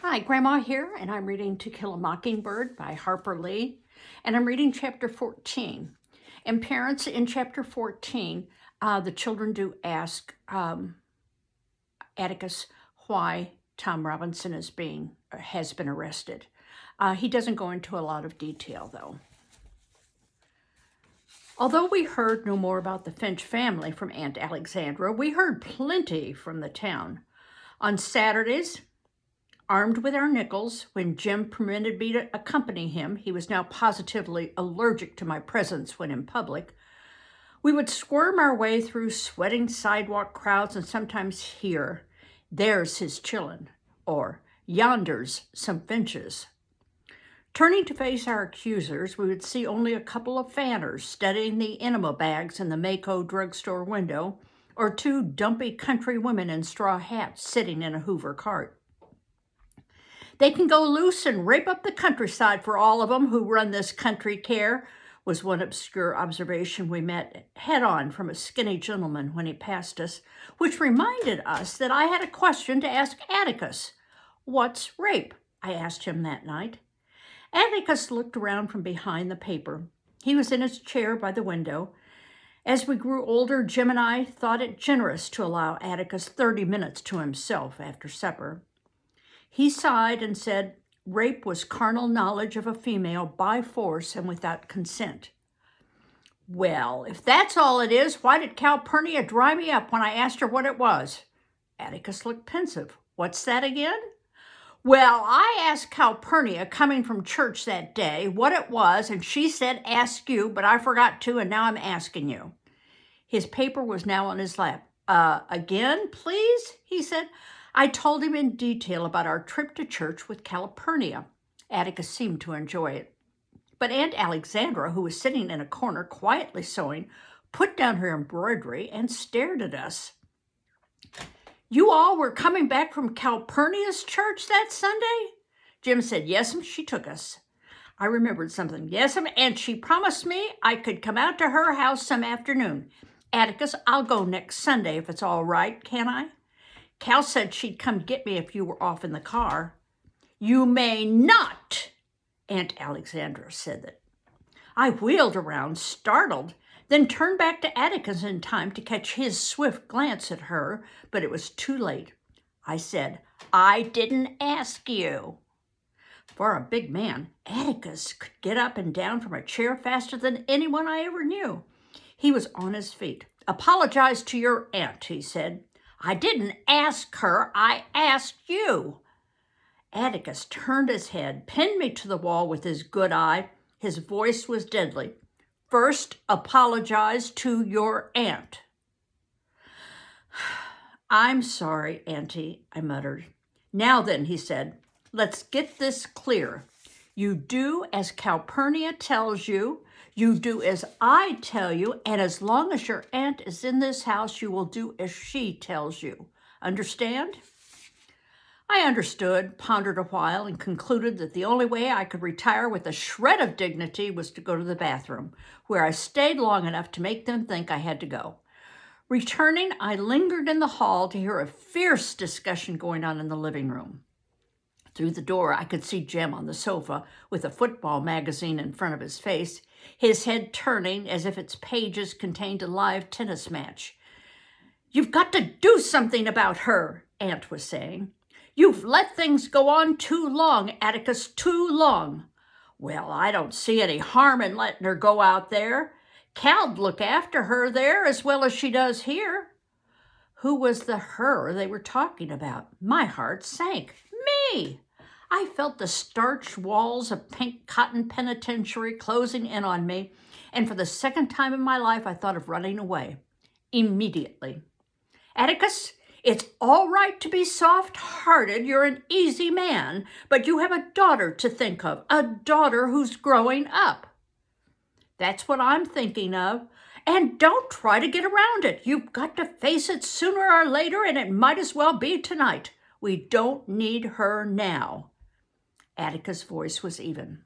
Hi, Grandma here, and I'm reading To Kill a Mockingbird by Harper Lee, and I'm reading chapter 14. And parents, in chapter 14, the children do ask Atticus why Tom Robinson has been arrested. He doesn't go into a lot of detail, though. Although we heard no more about the Finch family from Aunt Alexandra, we heard plenty from the town. On Saturdays, armed with our nickels, when Jim permitted me to accompany him, he was now positively allergic to my presence when in public, we would squirm our way through sweating sidewalk crowds and sometimes hear, "There's his chillin'," or "Yonder's some Finches." Turning to face our accusers, we would see only a couple of fanners studying the enema bags in the Mako drugstore window, or two dumpy country women in straw hats sitting in a Hoover cart. "They can go loose and rape up the countryside for all of them who run this country care," was one obscure observation we met head-on from a skinny gentleman when he passed us, which reminded us that I had a question to ask Atticus. "What's rape?" I asked him that night. Atticus looked around from behind the paper. He was in his chair by the window. As we grew older, Jim and I thought it generous to allow Atticus 30 minutes to himself after supper. He sighed and said rape was carnal knowledge of a female by force and without consent. "Well, if that's all it is, why did Calpurnia dry me up when I asked her what it was?" Atticus looked pensive. "What's that again?" "Well, I asked Calpurnia coming from church that day what it was, and she said ask you, but I forgot to, and now I'm asking you." His paper was now on his lap. Again, please?" he said. I told him in detail about our trip to church with Calpurnia. Atticus seemed to enjoy it. But Aunt Alexandra, who was sitting in a corner quietly sewing, put down her embroidery and stared at us. "You all were coming back from Calpurnia's church that Sunday?" Jim said, "Yes'm, she took us." I remembered something. "Yes'm, and she promised me I could come out to her house some afternoon. Atticus, I'll go next Sunday if it's all right, can I? Cal said she'd come get me if you were off in the car." "You may not," Aunt Alexandra said that. I wheeled around, startled, then turned back to Atticus in time to catch his swift glance at her, but it was too late. I said, "I didn't ask you." For a big man, Atticus could get up and down from a chair faster than anyone I ever knew. He was on his feet. "Apologize to your aunt," he said. "I didn't ask her, I asked you." Atticus turned his head, pinned me to the wall with his good eye. His voice was deadly. "First, apologize to your aunt." "I'm sorry, Auntie," I muttered. "Now then," he said, "let's get this clear. You do as Calpurnia tells you, you do as I tell you, and as long as your aunt is in this house, you will do as she tells you. Understand?" I understood, pondered a while, and concluded that the only way I could retire with a shred of dignity was to go to the bathroom, where I stayed long enough to make them think I had to go. Returning, I lingered in the hall to hear a fierce discussion going on in the living room. Through the door, I could see Jim on the sofa with a football magazine in front of his face, his head turning as if its pages contained a live tennis match. "You've got to do something about her," Aunt was saying. "You've let things go on too long, Atticus, too long." "Well, I don't see any harm in letting her go out there. Cal'd look after her there as well as she does here." Who was the her they were talking about? My heart sank. Me! I felt the starched walls of pink cotton penitentiary closing in on me, and for the second time in my life, I thought of running away. Immediately. "Atticus, it's all right to be soft-hearted. You're an easy man, but you have a daughter to think of, a daughter who's growing up." "That's what I'm thinking of. And don't try to get around it. You've got to face it sooner or later, and it might as well be tonight. We don't need her now." Atticus' voice was even.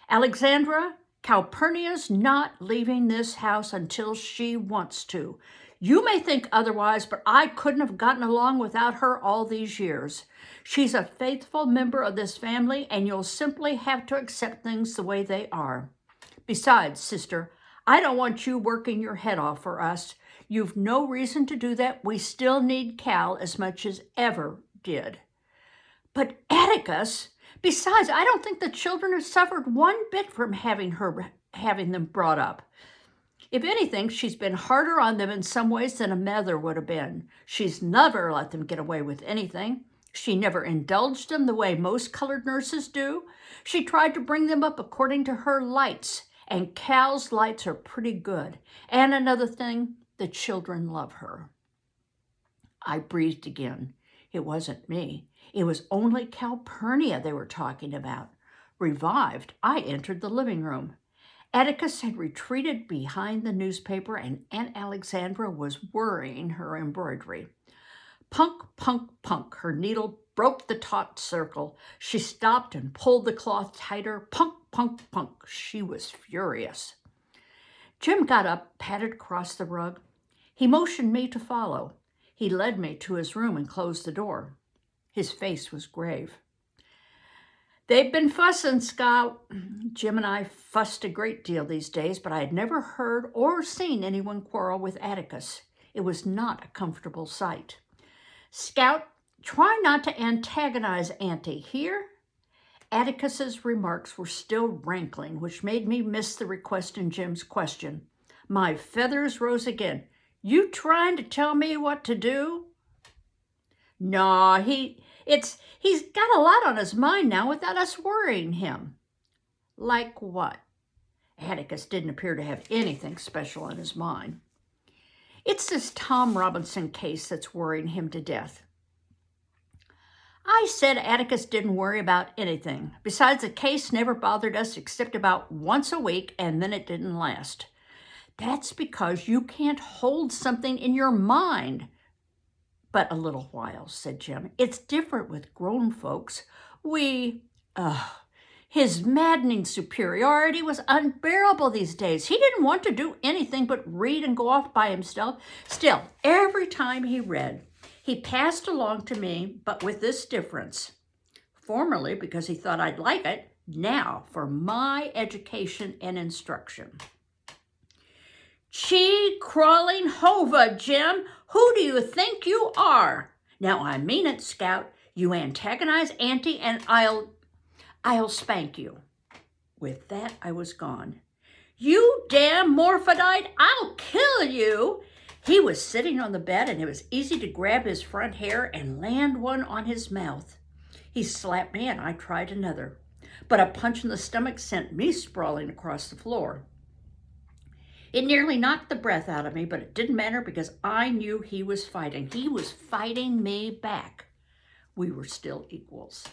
"Alexandra, Calpurnia's not leaving this house until she wants to. You may think otherwise, but I couldn't have gotten along without her all these years. She's a faithful member of this family, and you'll simply have to accept things the way they are. Besides, sister, I don't want you working your head off for us. You've no reason to do that. We still need Cal as much as ever did. But Atticus, besides, I don't think the children have suffered one bit from having them brought up. If anything, she's been harder on them in some ways than a mother would have been. She's never let them get away with anything. She never indulged them the way most colored nurses do. She tried to bring them up according to her lights, and Cal's lights are pretty good. And another thing, the children love her. I breathed again. It wasn't me. It was only Calpurnia they were talking about. Revived, I entered the living room. Atticus had retreated behind the newspaper, and Aunt Alexandra was worrying her embroidery. Punk, punk, punk. Her needle broke the taut circle. She stopped and pulled the cloth tighter. Punk, punk, punk. She was furious. Jim got up, padded across the rug. He motioned me to follow. He led me to his room and closed the door. His face was grave. They've been fussing, Scott. Jim and I fussed a great deal these days, but I had never heard or seen anyone quarrel with Atticus. It was not a comfortable sight. Scout, try not to antagonize Auntie here. Atticus's remarks were still rankling, which made me miss the request in Jim's question. My feathers rose again. You trying to tell me what to do? No, he's got a lot on his mind now without us worrying him. Like what? Atticus didn't appear to have anything special on his mind. It's this Tom Robinson case that's worrying him to death. I said Atticus didn't worry about anything. Besides, the case never bothered us except about once a week, and then it didn't last. That's because you can't hold something in your mind. But a little while, said Jim. It's different with grown folks. His maddening superiority was unbearable these days. He didn't want to do anything but read and go off by himself. Still, every time he read, he passed along to me, but with this difference. Formerly, because he thought I'd like it, now for my education and instruction. Gee, crawling Hova, Jim, who do you think you are? Now, I mean it, Scout. You antagonize Auntie, and I'll spank you. With that, I was gone. You damn morphodite, I'll kill you. He was sitting on the bed, and it was easy to grab his front hair and land one on his mouth. He slapped me, and I tried another. But a punch in the stomach sent me sprawling across the floor. It nearly knocked the breath out of me, but it didn't matter because I knew he was fighting. He was fighting me back. We were still equals.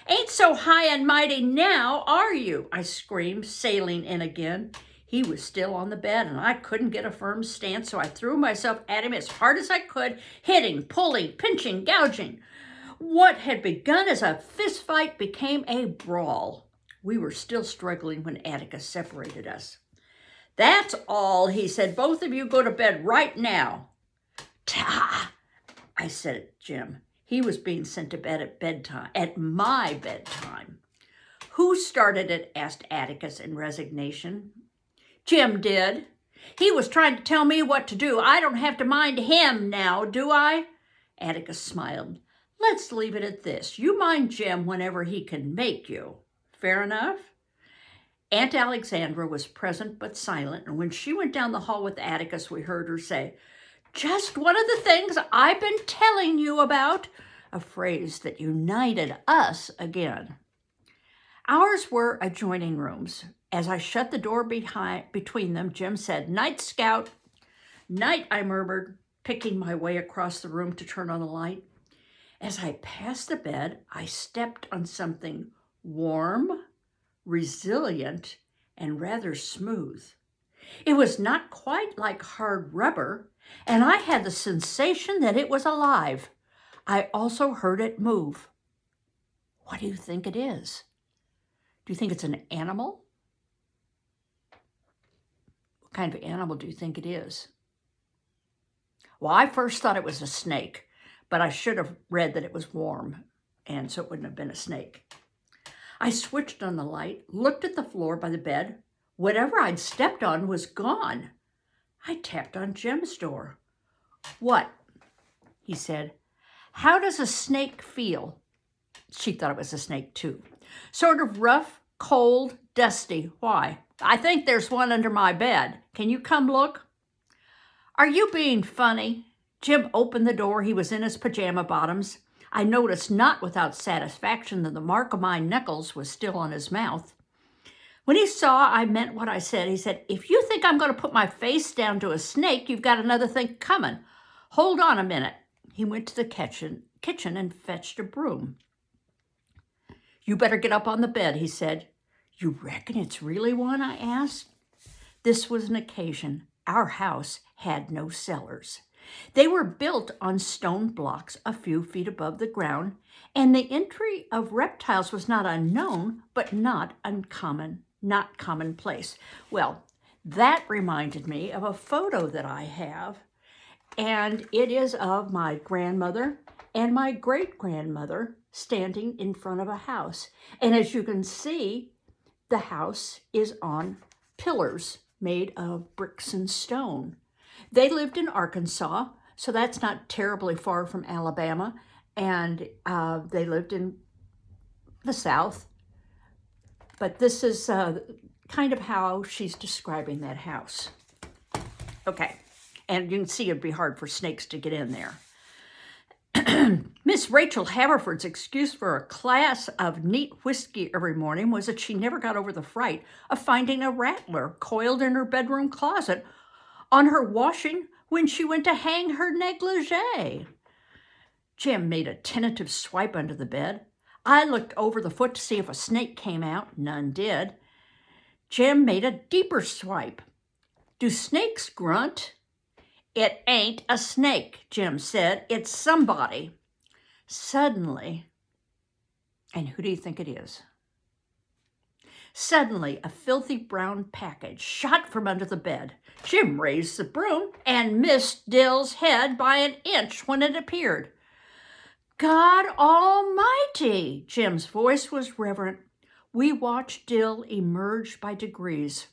Ain't so high and mighty now, are you? I screamed, sailing in again. He was still on the bed, and I couldn't get a firm stance, so I threw myself at him as hard as I could, hitting, pulling, pinching, gouging. What had begun as a fist fight became a brawl. We were still struggling when Atticus separated us. That's all, he said. Both of you go to bed right now. Ta! I said it, Jim. He was being sent to bed at my bedtime. Who started it? Asked Atticus in resignation. Jim did. He was trying to tell me what to do. I don't have to mind him now, do I? Atticus smiled. Let's leave it at this. You mind Jim whenever he can make you. Fair enough? Aunt Alexandra was present but silent, and when she went down the hall with Atticus, we heard her say, just one of the things I've been telling you about, a phrase that united us again. Ours were adjoining rooms. As I shut the door between them, Jim said, Night, Scout. Night, I murmured, picking my way across the room to turn on the light. As I passed the bed, I stepped on something warm, resilient, and rather smooth. It was not quite like hard rubber, and I had the sensation that it was alive. I also heard it move. What do you think it is? Do you think it's an animal? What kind of animal do you think it is? Well, I first thought it was a snake, but I should have read that it was warm, and so it wouldn't have been a snake. I switched on the light, looked at the floor by the bed. Whatever I'd stepped on was gone. I tapped on Jim's door. "What?" he said. "How does a snake feel?" She thought it was a snake too. "Sort of rough, cold, dusty. Why?" "I think there's one under my bed. Can you come look?" "Are you being funny?" Jim opened the door. He was in his pajama bottoms. I noticed, not without satisfaction, that the mark of my knuckles was still on his mouth. When he saw I meant what I said, he said, "If you think I'm going to put my face down to a snake, you've got another thing coming. Hold on a minute." He went to the kitchen and fetched a broom. "You better get up on the bed," he said. "You reckon it's really one?" I asked. This was an occasion. Our house had no cellars. They were built on stone blocks a few feet above the ground, and the entry of reptiles was not unknown, but not commonplace. Well, that reminded me of a photo that I have, and it is of my grandmother and my great-grandmother standing in front of a house. And as you can see, the house is on pillars made of bricks and stone. They lived in Arkansas, so that's not terribly far from Alabama, and they lived in the South. But this is kind of how she's describing that house. Okay, and you can see it'd be hard for snakes to get in there. Miss Rachel Haverford's excuse for a glass of neat whiskey every morning was that she never got over the fright of finding a rattler coiled in her bedroom closet on her washing when she went to hang her negligee. Jim made a tentative swipe under the bed. I looked over the foot to see if a snake came out. None did. Jim made a deeper swipe. "Do snakes grunt?" "It ain't a snake," Jim said. "It's somebody." Suddenly, and who do you think it is? Suddenly, a filthy brown package shot from under the bed. Jim raised the broom and missed Dill's head by an inch when it appeared. "God Almighty!" Jim's voice was reverent. We watched Dill emerge by degrees.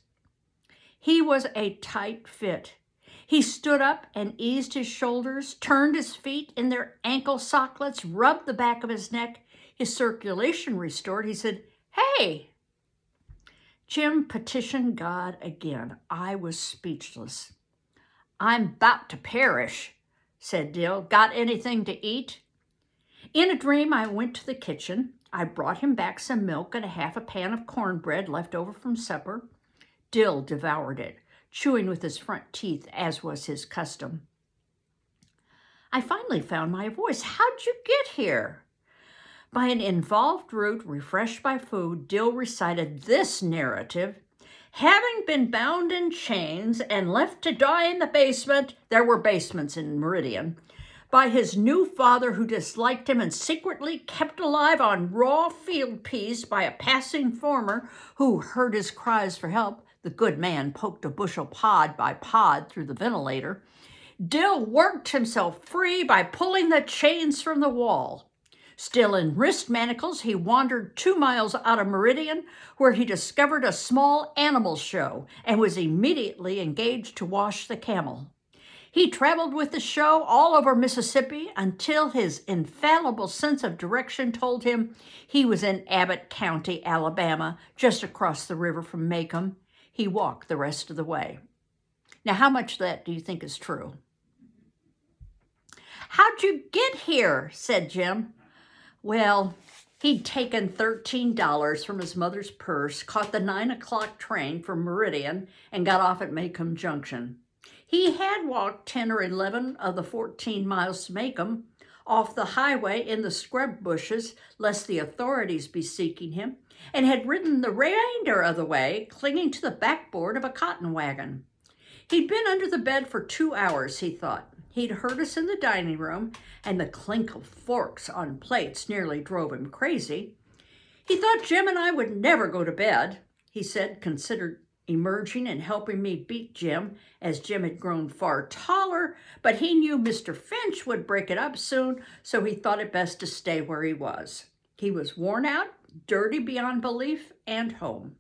He was a tight fit. He stood up and eased his shoulders, turned his feet in their ankle socklets, rubbed the back of his neck. His circulation restored. He said, "Hey!" Jim petitioned God again. I was speechless. "I'm about to perish," said Dill. "Got anything to eat?" In a dream, I went to the kitchen. I brought him back some milk and a half a pan of cornbread left over from supper. Dill devoured it, chewing with his front teeth, as was his custom. I finally found my voice. "How'd you get here?" By an involved route, refreshed by food, Dill recited this narrative. "Having been bound in chains and left to die in the basement," there were basements in Meridian, "by his new father who disliked him and secretly kept alive on raw field peas by a passing farmer who heard his cries for help. The good man poked a bushel pod by pod through the ventilator. Dill worked himself free by pulling the chains from the wall. Still in wrist manacles, he wandered 2 miles out of Meridian, where he discovered a small animal show and was immediately engaged to wash the camel. He traveled with the show all over Mississippi until his infallible sense of direction told him he was in Abbott County, Alabama, just across the river from Macomb. He walked the rest of the way." Now, how much of that do you think is true? "How'd you get here?" said Jim. Well, he'd taken $13 from his mother's purse, caught the 9 o'clock train from Meridian, and got off at Macomb Junction. He had walked 10 or 11 of the 14 miles to Macomb, off the highway in the scrub bushes, lest the authorities be seeking him, and had ridden the remainder of the way, clinging to the backboard of a cotton wagon. He'd been under the bed for 2 hours, he thought. He'd heard us in the dining room, and the clink of forks on plates nearly drove him crazy. He thought Jim and I would never go to bed, he said, considered emerging and helping me beat Jim, as Jim had grown far taller, but he knew Mr. Finch would break it up soon, so he thought it best to stay where he was. He was worn out, dirty beyond belief, and home.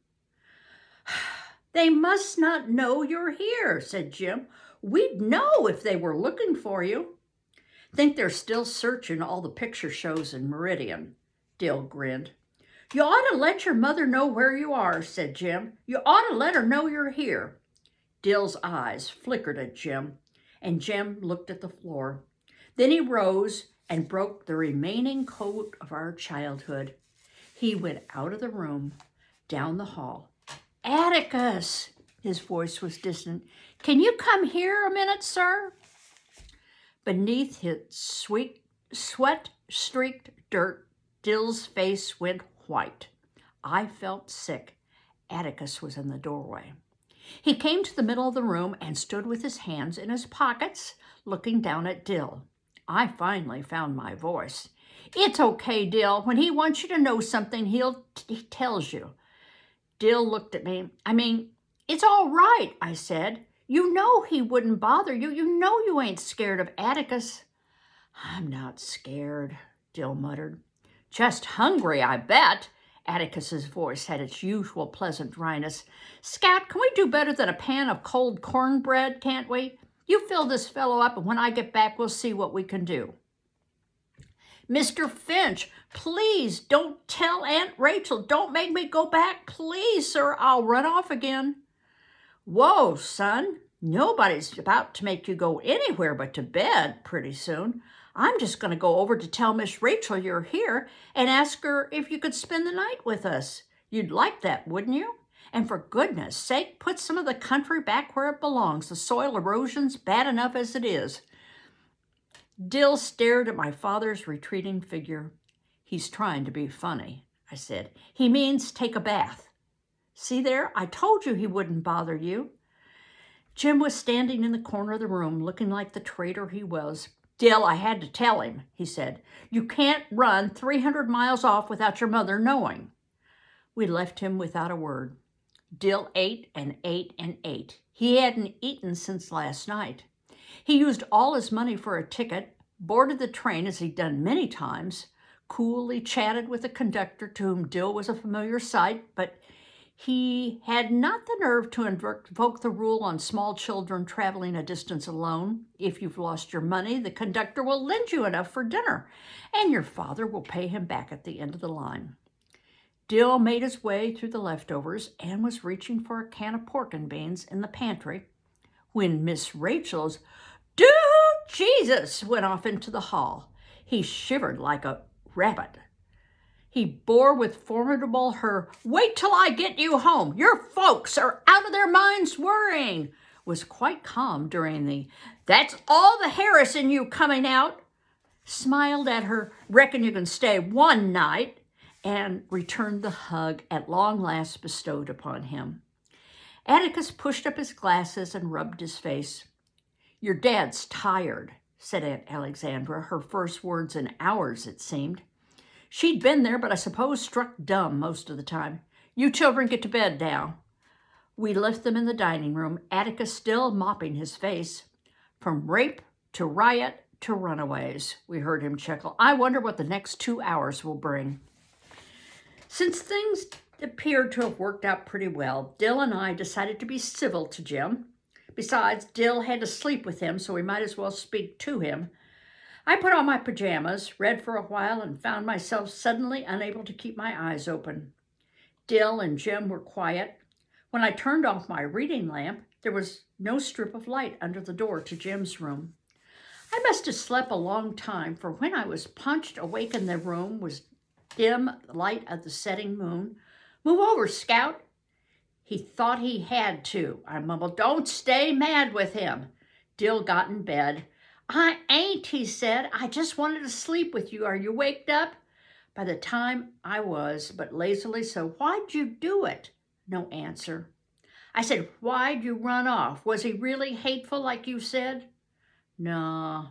"They must not know you're here," said Jim. "We'd know if they were looking for you." "Think they're still searching all the picture shows in Meridian," Dill grinned. "You ought to let your mother know where you are," said Jim. "You ought to let her know you're here." Dill's eyes flickered at Jim, and Jim looked at the floor. Then he rose and broke the remaining code of our childhood. He went out of the room, down the hall. "Atticus," his voice was distant. "Can you come here a minute, sir?" Beneath his sweat-streaked dirt, Dill's face went white. I felt sick. Atticus was in the doorway. He came to the middle of the room and stood with his hands in his pockets, looking down at Dill. I finally found my voice. "It's okay, Dill. When he wants you to know something, he tells you." Dill looked at me. "It's all right," I said. "You know he wouldn't bother you. You know you ain't scared of Atticus." "I'm not scared," Dill muttered. "Just hungry, I bet." Atticus's voice had its usual pleasant dryness. "Scout, can we do better than a pan of cold cornbread, can't we? You fill this fellow up, and when I get back, we'll see what we can do." "Mr. Finch, please don't tell Aunt Rachel. Don't make me go back. Please, sir, I'll run off again." "Whoa, son. Nobody's about to make you go anywhere but to bed pretty soon. I'm just going to go over to tell Miss Rachel you're here and ask her if you could spend the night with us. You'd like that, wouldn't you? And for goodness sake, put some of the country back where it belongs. The soil erosion's bad enough as it is." Dill stared at my father's retreating figure. "He's trying to be funny," I said. "He means take a bath. See there, I told you he wouldn't bother you." Jim was standing in the corner of the room, looking like the traitor he was. "Dill, I had to tell him," he said. "You can't run 300 miles off without your mother knowing." We left him without a word. Dill ate and ate and ate. He hadn't eaten since last night. He used all his money for a ticket, boarded the train as he'd done many times, coolly chatted with the conductor, to whom Dill was a familiar sight, but he had not the nerve to invoke the rule on small children traveling a distance alone. If you've lost your money, the conductor will lend you enough for dinner, and your father will pay him back at the end of the line. Dill made his way through the leftovers and was reaching for a can of pork and beans in the pantry when Miss Rachel's "Do Jesus!" went off into the hall. He shivered like a rabbit. He bore with formidable her "Wait till I get you home. Your folks are out of their minds worrying," was quite calm during the "That's all the Harris in you coming out," smiled at her "Reckon you can stay one night," and returned the hug at long last bestowed upon him. Atticus pushed up his glasses and rubbed his face. "Your dad's tired," said Aunt Alexandra, her first words in hours, it seemed. She'd been there, but I suppose struck dumb most of the time. "You children get to bed now." We left them in the dining room, Atticus still mopping his face. "From rape to riot to runaways," we heard him chuckle. "I wonder what the next 2 hours will bring." Since things appeared to have worked out pretty well, Dill and I decided to be civil to Jim. Besides, Dill had to sleep with him, so we might as well speak to him. I put on my pajamas, read for a while, and found myself suddenly unable to keep my eyes open. Dill and Jim were quiet. When I turned off my reading lamp, there was no strip of light under the door to Jim's room. I must have slept a long time, for when I was punched awake in the room was dim light of the setting moon. "Move over, Scout." "He thought he had to," I mumbled. "Don't stay mad with him." Dill got in bed. "I ain't," he said. "I just wanted to sleep with you. Are you waked up?" By the time I was, but lazily so. "Why'd you do it?" No answer. I said, "Why'd you run off? Was he really hateful like you said?" "No."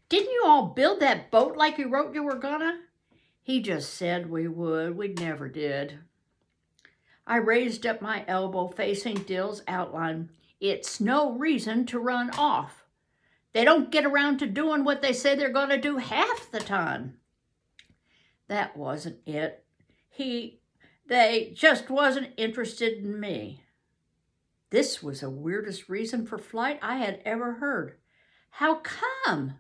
"Didn't you all build that boat like you wrote you were gonna?" "He just said we would. We never did." I raised up my elbow facing Dill's outline. It's no reason to run off. They don't get around to doing what they say they're going to do half the time. That wasn't it. They just wasn't interested in me. This was the weirdest reason for flight I had ever heard. How come?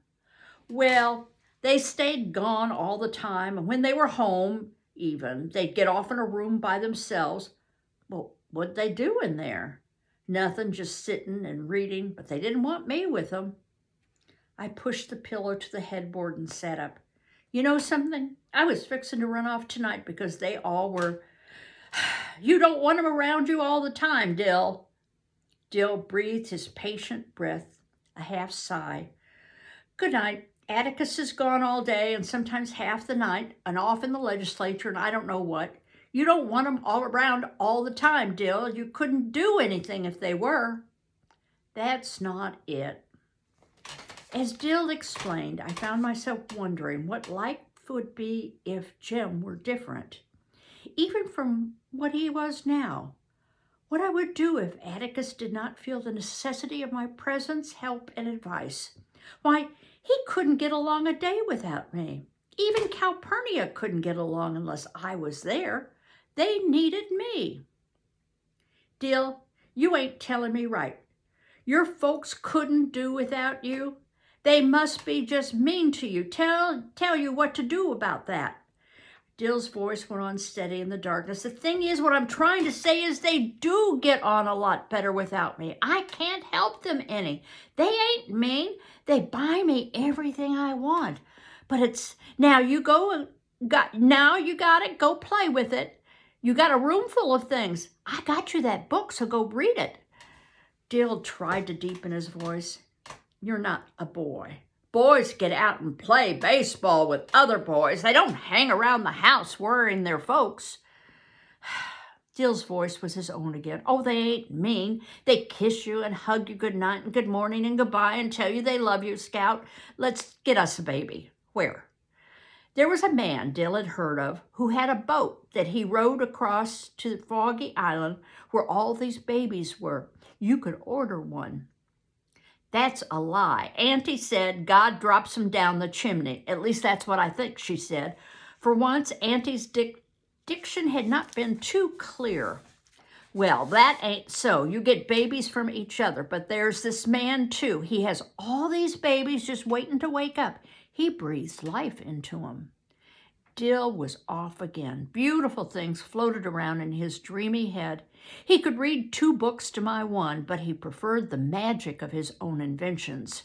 Well, they stayed gone all the time, and when they were home, even, they'd get off in a room by themselves. Well, what'd they do in there? Nothing, just sitting and reading, but they didn't want me with them. I pushed the pillow to the headboard and sat up. You know something? I was fixing to run off tonight because they all were. You don't want them around you all the time, Dill. Dill breathed his patient breath, a half sigh. Good night. Atticus is gone all day and sometimes half the night and off in the legislature and I don't know what. You don't want them all around all the time, Dill. You couldn't do anything if they were. That's not it. As Dill explained, I found myself wondering what life would be if Jim were different, even from what he was now. What I would do if Atticus did not feel the necessity of my presence, help, and advice. Why, he couldn't get along a day without me. Even Calpurnia couldn't get along unless I was there. They needed me. Dill, you ain't telling me right. Your folks couldn't do without you. They must be just mean to you. Tell you what to do about that. Dill's voice went on steady in the darkness. The thing is, what I'm trying to say is they do get on a lot better without me. I can't help them any. They ain't mean. They buy me everything I want. But it's, now you got it, go play with it. You got a room full of things. I got you that book, so go read it. Dill tried to deepen his voice. You're not a boy. Boys get out and play baseball with other boys. They don't hang around the house worrying their folks. Dill's voice was his own again. Oh, they ain't mean. They kiss you and hug you good night and good morning and goodbye and tell you they love you, Scout. Let's get us a baby. Where? There was a man Dill had heard of who had a boat that he rowed across to the Foggy Island where all these babies were. You could order one. That's a lie. Auntie said God drops them down the chimney. At least that's what I think she said. For once, Auntie's diction had not been too clear. Well, that ain't so. You get babies from each other, but there's this man too. He has all these babies just waiting to wake up. He breathes life into them. Dill was off again. Beautiful things floated around in his dreamy head. He could read 2 books to my 1, but he preferred the magic of his own inventions.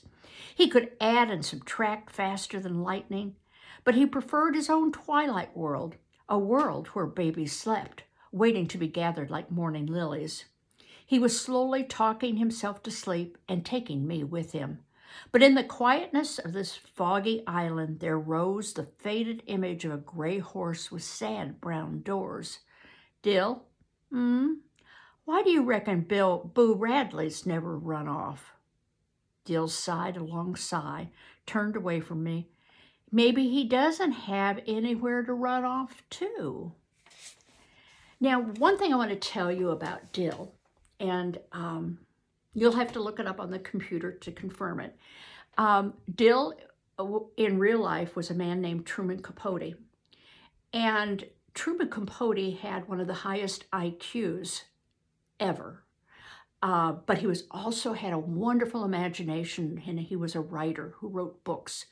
He could add and subtract faster than lightning, but he preferred his own twilight world, a world where babies slept, waiting to be gathered like morning lilies. He was slowly talking himself to sleep and taking me with him. But in the quietness of this foggy island, there rose the faded image of a gray horse with sad brown doors. Dill, why do you reckon Boo Radley's never run off? Dill sighed a long sigh, turned away from me. Maybe he doesn't have anywhere to run off to. Now, one thing I want to tell you about Dill, and you'll have to look it up on the computer to confirm it. Dill, in real life, was a man named Truman Capote. And Truman Capote had one of the highest IQs ever. But he also had a wonderful imagination, and he was a writer who wrote books.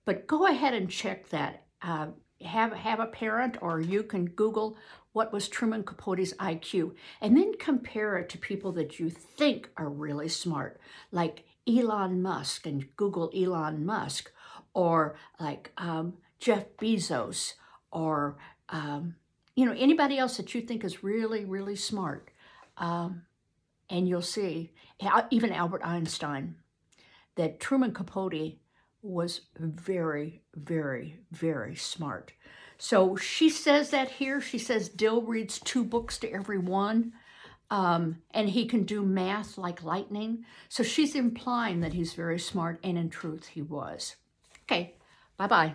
But go ahead and check that. Have a parent, or you can Google what was Truman Capote's IQ, and then compare it to people that you think are really smart, like Elon Musk, and Google Elon Musk, or like Jeff Bezos, or anybody else that you think is really, really smart. And you'll see, even Albert Einstein, that Truman Capote was very, very, very smart. So she says that here. She says Dill reads 2 books to every one, and he can do math like lightning. So she's implying that he's very smart, and in truth, he was. Okay, bye-bye.